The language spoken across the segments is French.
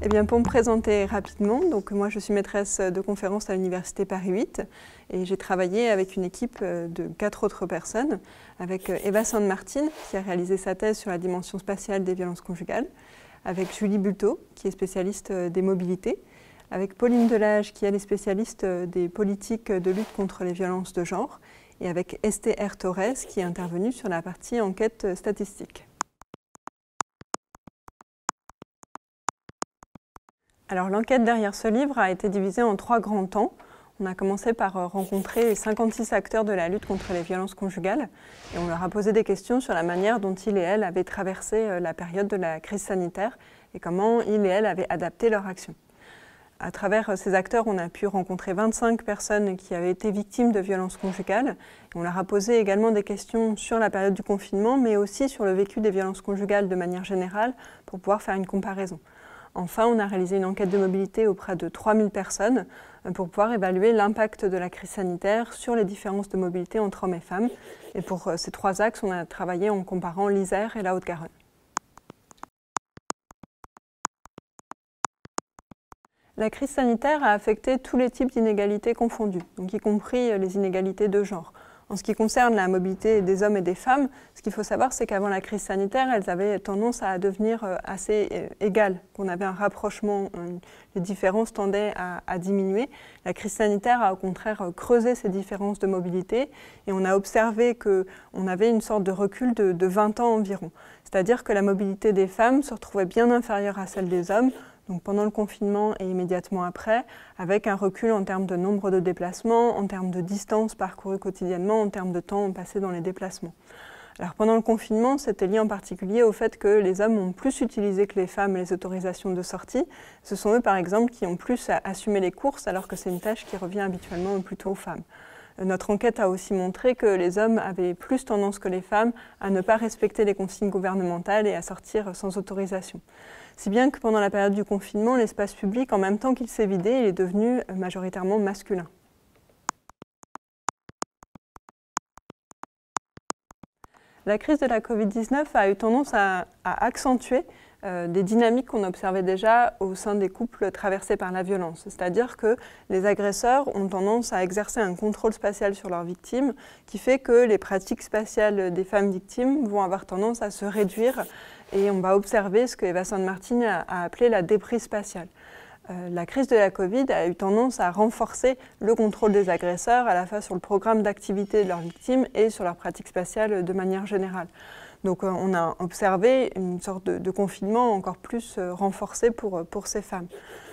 Eh bien, pour me présenter rapidement, donc moi je suis maîtresse de conférences à l'Université Paris 8 et j'ai travaillé avec une équipe de 4 autres personnes, avec Eva Sand-Martin qui a réalisé sa thèse sur la dimension spatiale des violences conjugales, avec Julie Bulto qui est spécialiste des mobilités, avec Pauline Delage qui elle est spécialiste des politiques de lutte contre les violences de genre et avec Esther Torres qui est intervenue sur la partie enquête statistique. Alors l'enquête derrière ce livre a été divisée en 3 grands temps. On a commencé par rencontrer les 56 acteurs de la lutte contre les violences conjugales et on leur a posé des questions sur la manière dont ils et elles avaient traversé la période de la crise sanitaire et comment ils et elles avaient adapté leur action. À travers ces acteurs, on a pu rencontrer 25 personnes qui avaient été victimes de violences conjugales. On leur a posé également des questions sur la période du confinement, mais aussi sur le vécu des violences conjugales de manière générale pour pouvoir faire une comparaison. Enfin, on a réalisé une enquête de mobilité auprès de 3000 personnes pour pouvoir évaluer l'impact de la crise sanitaire sur les différences de mobilité entre hommes et femmes. Et pour ces 3 axes, on a travaillé en comparant l'Isère et la Haute-Garonne. La crise sanitaire a affecté tous les types d'inégalités confondues, donc y compris les inégalités de genre. En ce qui concerne la mobilité des hommes et des femmes, ce qu'il faut savoir, c'est qu'avant la crise sanitaire, elles avaient tendance à devenir assez égales, qu'on avait un rapprochement, les différences tendaient à diminuer. La crise sanitaire a au contraire creusé ces différences de mobilité et on a observé qu'on avait une sorte de recul de 20 ans environ. C'est-à-dire que la mobilité des femmes se retrouvait bien inférieure à celle des hommes, donc pendant le confinement et immédiatement après, avec un recul en termes de nombre de déplacements, en termes de distance parcourue quotidiennement, en termes de temps passé dans les déplacements. Alors pendant le confinement, c'était lié en particulier au fait que les hommes ont plus utilisé que les femmes les autorisations de sortie. Ce sont eux par exemple qui ont plus assumé les courses alors que c'est une tâche qui revient habituellement plutôt aux femmes. Notre enquête a aussi montré que les hommes avaient plus tendance que les femmes à ne pas respecter les consignes gouvernementales et à sortir sans autorisation. Si bien que pendant la période du confinement, l'espace public, en même temps qu'il s'est vidé, il est devenu majoritairement masculin. La crise de la Covid-19 a eu tendance à accentuer des dynamiques qu'on observait déjà au sein des couples traversés par la violence. C'est-à-dire que les agresseurs ont tendance à exercer un contrôle spatial sur leurs victimes qui fait que les pratiques spatiales des femmes victimes vont avoir tendance à se réduire et on va observer ce que Eva Sand-Martin a appelé la déprise spatiale. La crise de la Covid a eu tendance à renforcer le contrôle des agresseurs à la fois sur le programme d'activité de leurs victimes et sur leurs pratiques spatiales de manière générale. Donc on a observé une sorte de confinement encore plus renforcé pour ces femmes.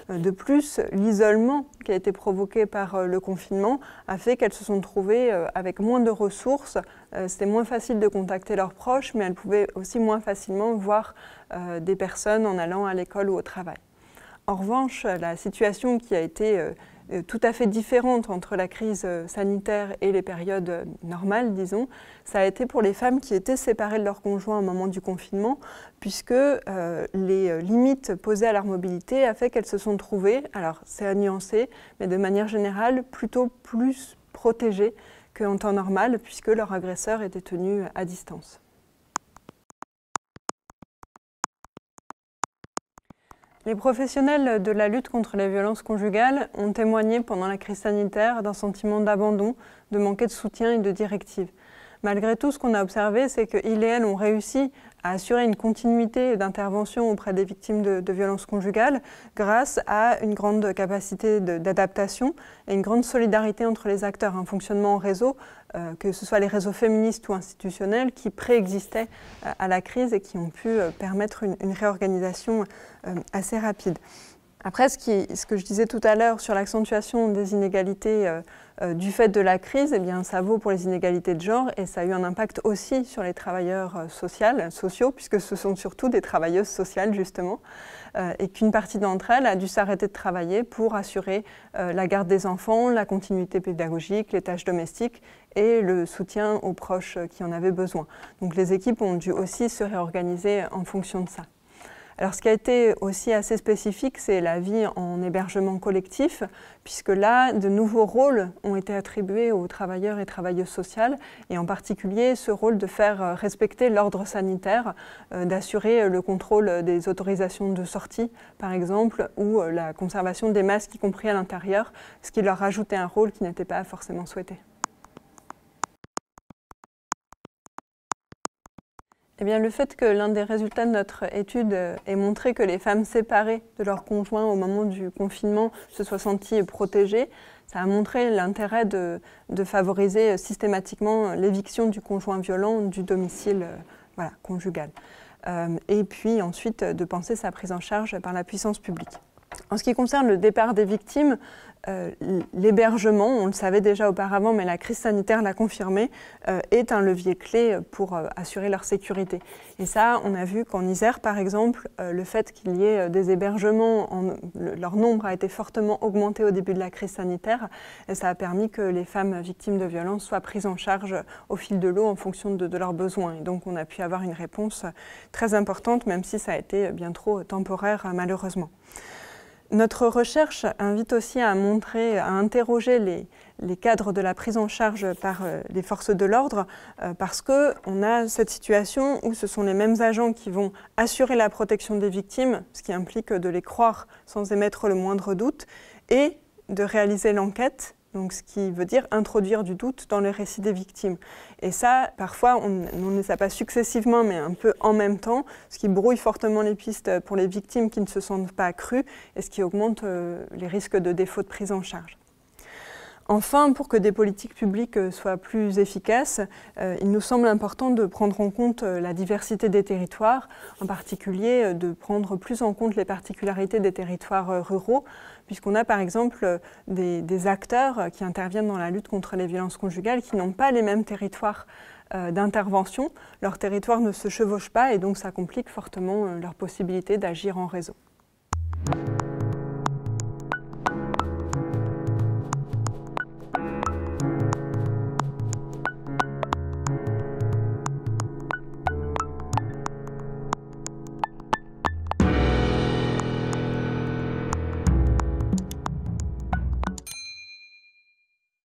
De plus, l'isolement qui a été provoqué par le confinement a fait qu'elles se sont trouvées avec moins de ressources. C'était moins facile de contacter leurs proches, mais elles pouvaient aussi moins facilement voir des personnes en allant à l'école ou au travail. En revanche, la situation qui a été tout à fait différente entre la crise sanitaire et les périodes normales, disons, ça a été pour les femmes qui étaient séparées de leur conjoint au moment du confinement, puisque les limites posées à leur mobilité a fait qu'elles se sont trouvées, alors c'est à nuancer, mais de manière générale, plutôt plus protégées qu'en temps normal, puisque leur agresseur était tenu à distance. Les professionnels de la lutte contre les violences conjugales ont témoigné pendant la crise sanitaire d'un sentiment d'abandon, de manquer de soutien et de directives. Malgré tout, ce qu'on a observé, c'est qu'ils et elles ont réussi à assurer une continuité d'intervention auprès des victimes de violences conjugales grâce à une grande capacité d'adaptation et une grande solidarité entre les acteurs, un fonctionnement en réseau, que ce soit les réseaux féministes ou institutionnels, qui préexistaient à la crise et qui ont pu permettre une réorganisation assez rapide. Après, ce que je disais tout à l'heure sur l'accentuation des inégalités du fait de la crise, eh bien, ça vaut pour les inégalités de genre et ça a eu un impact aussi sur les travailleurs sociaux, puisque ce sont surtout des travailleuses sociales justement, et qu'une partie d'entre elles a dû s'arrêter de travailler pour assurer la garde des enfants, la continuité pédagogique, les tâches domestiques et le soutien aux proches qui en avaient besoin. Donc les équipes ont dû aussi se réorganiser en fonction de ça. Alors, ce qui a été aussi assez spécifique, c'est la vie en hébergement collectif, puisque là, de nouveaux rôles ont été attribués aux travailleurs et travailleuses sociales, et en particulier ce rôle de faire respecter l'ordre sanitaire, d'assurer le contrôle des autorisations de sortie, par exemple, ou la conservation des masques, y compris à l'intérieur, ce qui leur ajoutait un rôle qui n'était pas forcément souhaité. Eh bien, le fait que l'un des résultats de notre étude ait montré que les femmes séparées de leur conjoint au moment du confinement se soient senties protégées, ça a montré l'intérêt de favoriser systématiquement l'éviction du conjoint violent du domicile conjugal. Et puis ensuite de penser sa prise en charge par la puissance publique. En ce qui concerne le départ des victimes, l'hébergement, on le savait déjà auparavant, mais la crise sanitaire l'a confirmé, est un levier clé pour assurer leur sécurité. Et ça, on a vu qu'en Isère, par exemple, le fait qu'il y ait des hébergements, leur nombre a été fortement augmenté au début de la crise sanitaire, et ça a permis que les femmes victimes de violences soient prises en charge au fil de l'eau en fonction de leurs besoins. Et donc on a pu avoir une réponse très importante, même si ça a été bien trop temporaire, malheureusement. Notre recherche invite aussi à interroger les cadres de la prise en charge par les forces de l'ordre parce qu'on a cette situation où ce sont les mêmes agents qui vont assurer la protection des victimes, ce qui implique de les croire sans émettre le moindre doute, et de réaliser l'enquête, donc ce qui veut dire introduire du doute dans le récit des victimes. Et ça, parfois, on ne sait pas successivement, mais un peu en même temps, ce qui brouille fortement les pistes pour les victimes qui ne se sentent pas crues et ce qui augmente les risques de défaut de prise en charge. Enfin, pour que des politiques publiques soient plus efficaces, il nous semble important de prendre en compte la diversité des territoires, en particulier de prendre plus en compte les particularités des territoires ruraux, puisqu'on a par exemple des acteurs qui interviennent dans la lutte contre les violences conjugales qui n'ont pas les mêmes territoires d'intervention. Leurs territoires ne se chevauchent pas et donc ça complique fortement leur possibilité d'agir en réseau.